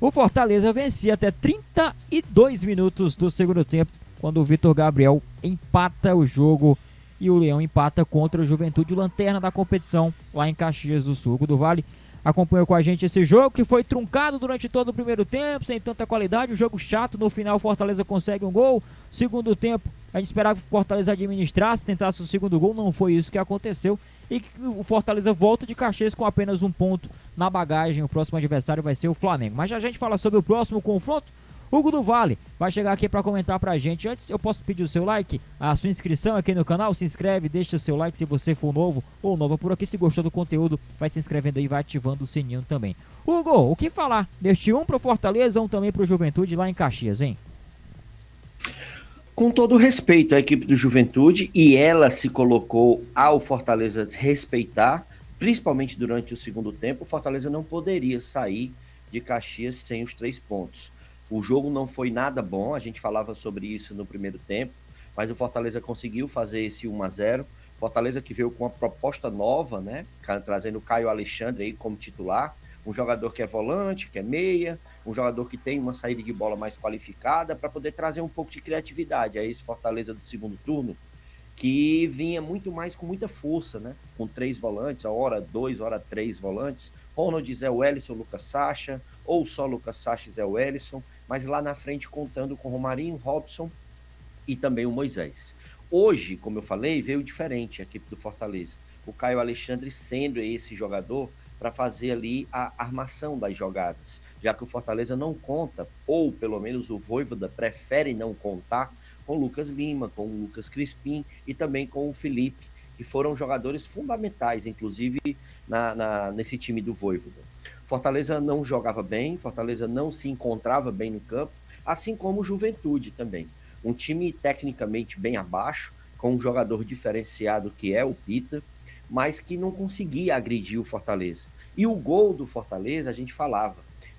O Fortaleza vencia até 32 minutos do segundo tempo, quando o Vitor Gabriel empata o jogo e o Leão empata contra o Juventude, lanterna da competição lá em Caxias do Sul. O Hugo do Vale acompanhou com a gente esse jogo, que foi truncado durante todo o primeiro tempo, sem tanta qualidade, um jogo chato. No final o Fortaleza consegue um gol. Segundo tempo, a gente esperava que o Fortaleza administrasse, tentasse o segundo gol, não foi isso que aconteceu, e que o Fortaleza volta de Caxias com apenas um ponto na bagagem. O próximo adversário vai ser o Flamengo. Mas já a gente fala sobre o próximo confronto. Hugo do Vale vai chegar aqui para comentar pra gente. Antes, eu posso pedir o seu like, a sua inscrição aqui no canal. Se inscreve, deixa o seu like se você for novo ou nova por aqui. Se gostou do conteúdo, vai se inscrevendo aí, vai ativando o sininho também. Hugo, o que falar deste um pro Fortaleza, um também pro Juventude lá em Caxias, hein? Com todo respeito à equipe do Juventude, e ela se colocou ao Fortaleza respeitar, principalmente durante o segundo tempo, o Fortaleza não poderia sair de Caxias sem os 3 pontos. O jogo não foi nada bom, a gente falava sobre isso no primeiro tempo, mas o Fortaleza conseguiu fazer esse 1-0. Fortaleza que veio com uma proposta nova, né? Trazendo o Caio Alexandre aí como titular, um jogador que é volante, que é meia, um jogador que tem uma saída de bola mais qualificada para poder trazer um pouco de criatividade a esse Fortaleza do segundo turno, que vinha muito mais com muita força, né? Com 3 volantes, a hora 2, hora 3 volantes, Ronald, Zé Wellison, Lucas Sacha, ou só Lucas Sacha e Zé Wellison, mas lá na frente contando com Romarinho, Robson e também o Moisés. Hoje, como eu falei, veio diferente a equipe do Fortaleza. O Caio Alexandre sendo esse jogador para fazer ali a armação das jogadas, já que o Fortaleza não conta, ou pelo menos o Vojvoda prefere não contar, com o Lucas Lima, com o Lucas Crispim e também com o Felipe, que foram jogadores fundamentais, inclusive nesse time do Vojvoda. Fortaleza não jogava bem, Fortaleza não se encontrava bem no campo, assim como o Juventude também. Um time tecnicamente bem abaixo, com um jogador diferenciado que é o Pita, mas que não conseguia agredir o Fortaleza. E o gol do Fortaleza, a gente falava,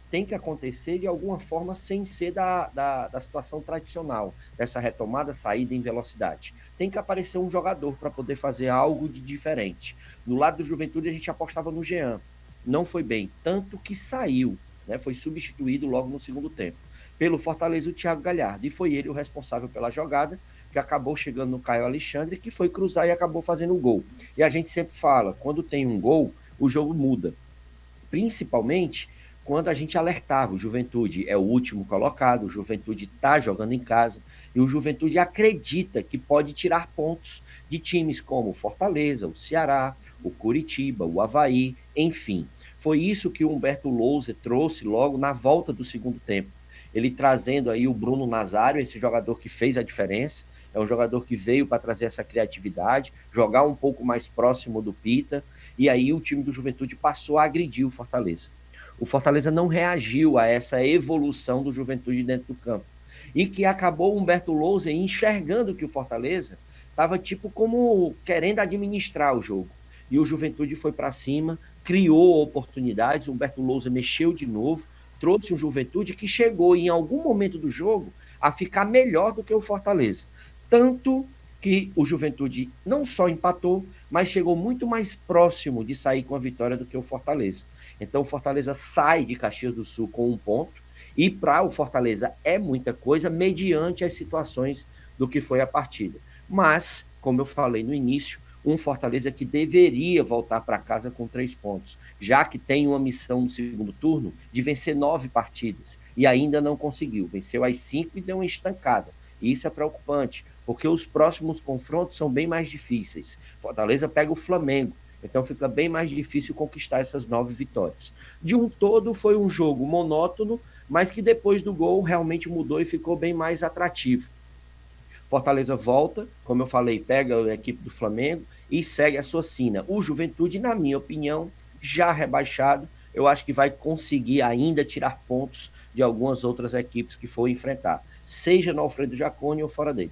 tem que acontecer de alguma forma sem ser da situação tradicional, dessa retomada, saída em velocidade. Tem que aparecer um jogador para poder fazer algo de diferente. No lado do Juventude, a gente apostava no Jean. Não foi bem, tanto que saiu, né? Foi substituído logo no segundo tempo. Pelo Fortaleza, o Thiago Galhardo, e foi ele o responsável pela jogada, que acabou chegando no Caio Alexandre, que foi cruzar e acabou fazendo o gol. E a gente sempre fala, quando tem um gol, o jogo muda. Principalmente quando a gente alertava, o Juventude é o último colocado, o Juventude está jogando em casa, e o Juventude acredita que pode tirar pontos de times como o Fortaleza, o Ceará, o Curitiba, o Avaí, enfim. Foi isso que o Humberto Louser trouxe logo na volta do segundo tempo. Ele trazendo aí o Bruno Nazário, esse jogador que fez a diferença, é um jogador que veio para trazer essa criatividade, jogar um pouco mais próximo do Pita, e aí o time do Juventude passou a agredir o Fortaleza. O Fortaleza não reagiu a essa evolução do Juventude dentro do campo. E que acabou o Humberto Louser enxergando que o Fortaleza estava tipo como querendo administrar o jogo. E o Juventude foi para cima, criou oportunidades, o Humberto Louser mexeu de novo, trouxe um Juventude que chegou em algum momento do jogo a ficar melhor do que o Fortaleza. Tanto que o Juventude não só empatou, mas chegou muito mais próximo de sair com a vitória do que o Fortaleza. Então o Fortaleza sai de Caxias do Sul com 1 ponto, e para o Fortaleza é muita coisa mediante as situações do que foi a partida. Mas, como eu falei no início, um Fortaleza que deveria voltar para casa com 3 pontos, já que tem uma missão no segundo turno de vencer 9 partidas, e ainda não conseguiu. Venceu as 5 e deu uma estancada. E isso é preocupante, porque os próximos confrontos são bem mais difíceis. Fortaleza pega o Flamengo, então fica bem mais difícil conquistar essas 9 vitórias. De um todo, foi um jogo monótono, mas que depois do gol realmente mudou e ficou bem mais atrativo. Fortaleza volta, como eu falei, pega a equipe do Flamengo e segue a sua sina. O Juventude, na minha opinião, já rebaixado, eu acho que vai conseguir ainda tirar pontos de algumas outras equipes que for enfrentar, seja no Alfredo Jaconi ou fora dele.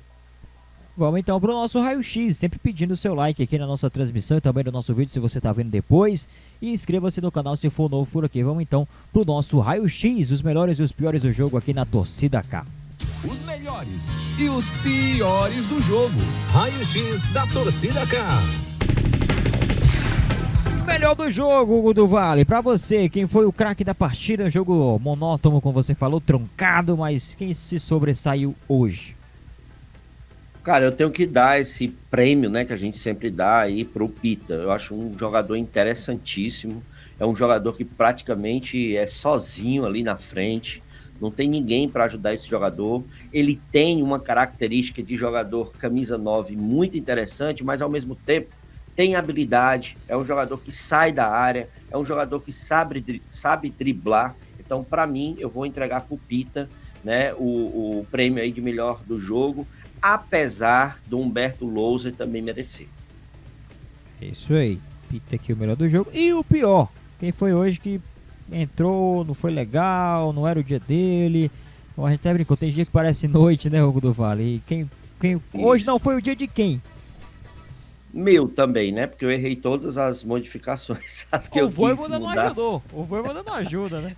Vamos então para o nosso raio-x, sempre pedindo o seu like aqui na nossa transmissão e também no nosso vídeo se você está vendo depois, e inscreva-se no canal se for novo por aqui. Vamos então para o nosso raio-x, os melhores e os piores do jogo aqui na Torcida K. Os melhores e os piores do jogo. Raio-x da Torcida K. Melhor do jogo, Hugo do Vale. Pra você, quem foi o craque da partida? Um jogo monótono, como você falou, truncado, mas quem se sobressaiu hoje? Cara, eu tenho que dar esse prêmio, né, que a gente sempre dá aí pro Pita. Eu acho um jogador interessantíssimo. É um jogador que praticamente é sozinho ali na frente. Não tem ninguém para ajudar esse jogador. Ele tem uma característica de jogador camisa 9 muito interessante, mas ao mesmo tempo tem habilidade. É um jogador que sai da área, é um jogador que sabe driblar. Então, para mim, eu vou entregar pro Pita, né, o prêmio aí de melhor do jogo, apesar do Humberto Louser também merecer. É isso aí. Pita aqui o melhor do jogo. E o pior, quem foi hoje que entrou, não foi legal, não era o dia dele. Bom, a gente até brincou, tem dia que parece noite, né, Hugo do Vale? E quem hoje não foi o dia de quem? Meu também, né? Porque eu errei todas as modificações, as que eu quis mudar. O Voivoda não ajudou. O Voivoda não ajuda, né?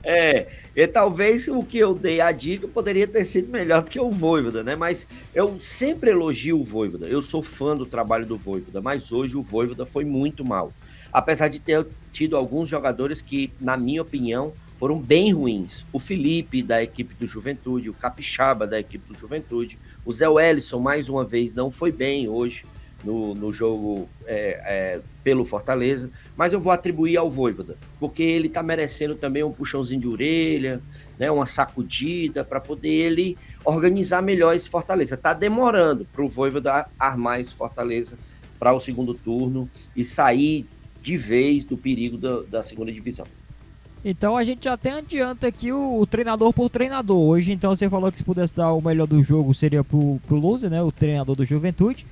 E talvez o que eu dei a dica poderia ter sido melhor do que o Voivoda, né? Mas eu sempre elogio o Voivoda. Eu sou fã do trabalho do Voivoda, mas hoje o Voivoda foi muito mal. Apesar de ter tido alguns jogadores que, na minha opinião, foram bem ruins. O Felipe, da equipe do Juventude, o Capixaba, da equipe do Juventude, o Zé Wellison, mais uma vez, não foi bem hoje no jogo pelo Fortaleza, mas eu vou atribuir ao Voivoda, porque ele tá merecendo também um puxãozinho de orelha, né, uma sacudida, para poder ele organizar melhor esse Fortaleza. Tá demorando para o Voivoda armar esse Fortaleza para o segundo turno e sair de vez do perigo da segunda divisão. Então a gente até adianta aqui o treinador por treinador. Hoje, então, você falou que se pudesse dar o melhor do jogo seria pro Luzer, né, o treinador do Juventude.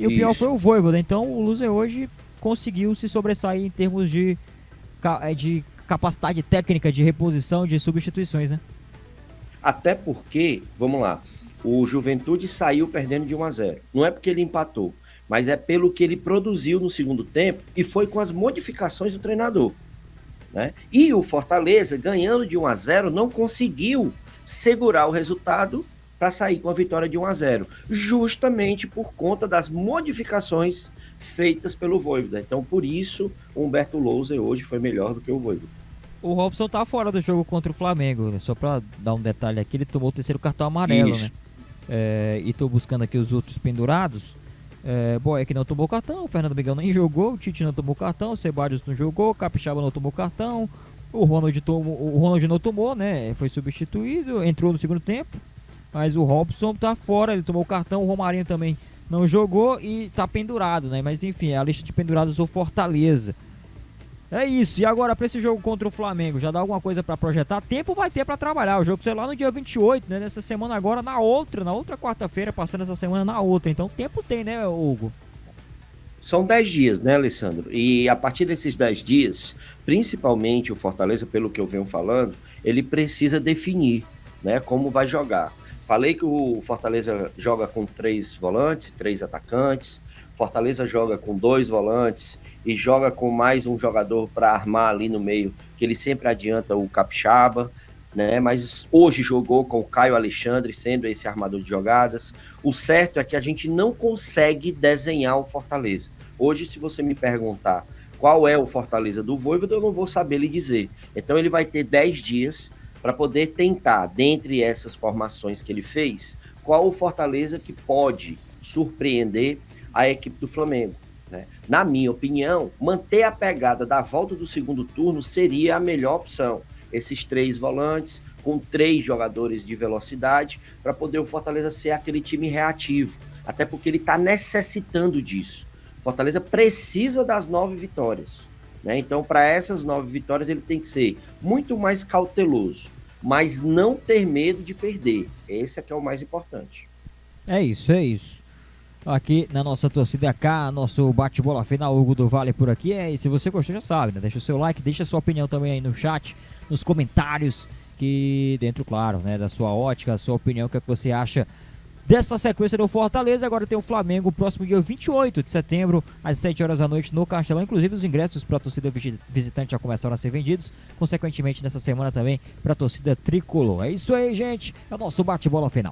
E o pior foi o Voivoda. Então o Luzer hoje conseguiu se sobressair em termos de capacidade técnica de reposição, de substituições, né? Até porque, vamos lá, o Juventude saiu perdendo de 1-0. Não é porque ele empatou, mas é pelo que ele produziu no segundo tempo e foi com as modificações do treinador, né? E o Fortaleza, ganhando de 1-0, não conseguiu segurar o resultado para sair com a vitória de 1-0, justamente por conta das modificações feitas pelo Voivoda. Então, por isso, o Humberto Louser hoje foi melhor do que o Voivoda. O Robson tá fora do jogo contra o Flamengo, né? Só para dar um detalhe aqui, ele tomou o terceiro cartão amarelo, isso, né? E tô buscando aqui os outros pendurados. Boy que não tomou cartão, o Fernando Miguel nem jogou, o Tite não tomou cartão, o Ceballos não jogou, o Capixaba não tomou cartão, o Ronald não tomou, né? Foi substituído, entrou no segundo tempo. Mas o Robson tá fora, ele tomou o cartão, o Romarinho também não jogou e tá pendurado, né? Mas enfim, é a lista de pendurados do Fortaleza. É isso, e agora pra esse jogo contra o Flamengo, já dá alguma coisa pra projetar? Tempo vai ter pra trabalhar, o jogo sei lá no dia 28, né? Nessa semana agora, na outra quarta-feira, passando essa semana na outra. Então tempo tem, né, Hugo? São 10 dias, né, Alessandro? E a partir desses 10 dias, principalmente o Fortaleza, pelo que eu venho falando, ele precisa definir, né, como vai jogar. Falei que o Fortaleza joga com 3 volantes, 3 atacantes. Fortaleza joga com 2 volantes e joga com mais um jogador para armar ali no meio, que ele sempre adianta o Capixaba, né? Mas hoje jogou com o Caio Alexandre, sendo esse armador de jogadas. O certo é que a gente não consegue desenhar o Fortaleza. Hoje, se você me perguntar qual é o Fortaleza do Voivoda, eu não vou saber lhe dizer. Então ele vai ter 10 dias para poder tentar, dentre essas formações que ele fez, qual o Fortaleza que pode surpreender a equipe do Flamengo, né? Na minha opinião, manter a pegada da volta do segundo turno seria a melhor opção. Esses 3 volantes, com 3 jogadores de velocidade, para poder o Fortaleza ser aquele time reativo, até porque ele está necessitando disso. Fortaleza precisa das 9 vitórias. Né? Então, para essas 9 vitórias, ele tem que ser muito mais cauteloso, mas não ter medo de perder. Esse é que é o mais importante. É isso. Aqui na nossa torcida K, nosso bate-bola final, Hugo do Vale por aqui. E se você gostou, já sabe, né? Deixa o seu like, deixa a sua opinião também aí no chat, nos comentários, que dentro, claro, né, da sua ótica, a sua opinião, o que é que você acha dessa sequência do Fortaleza. Agora tem o Flamengo, próximo dia 28 de setembro, às 7 horas da noite, no Castelão. Inclusive os ingressos para a torcida visitante já começaram a ser vendidos, consequentemente nessa semana também para a torcida tricolor. É isso aí, gente, é o nosso bate-bola final.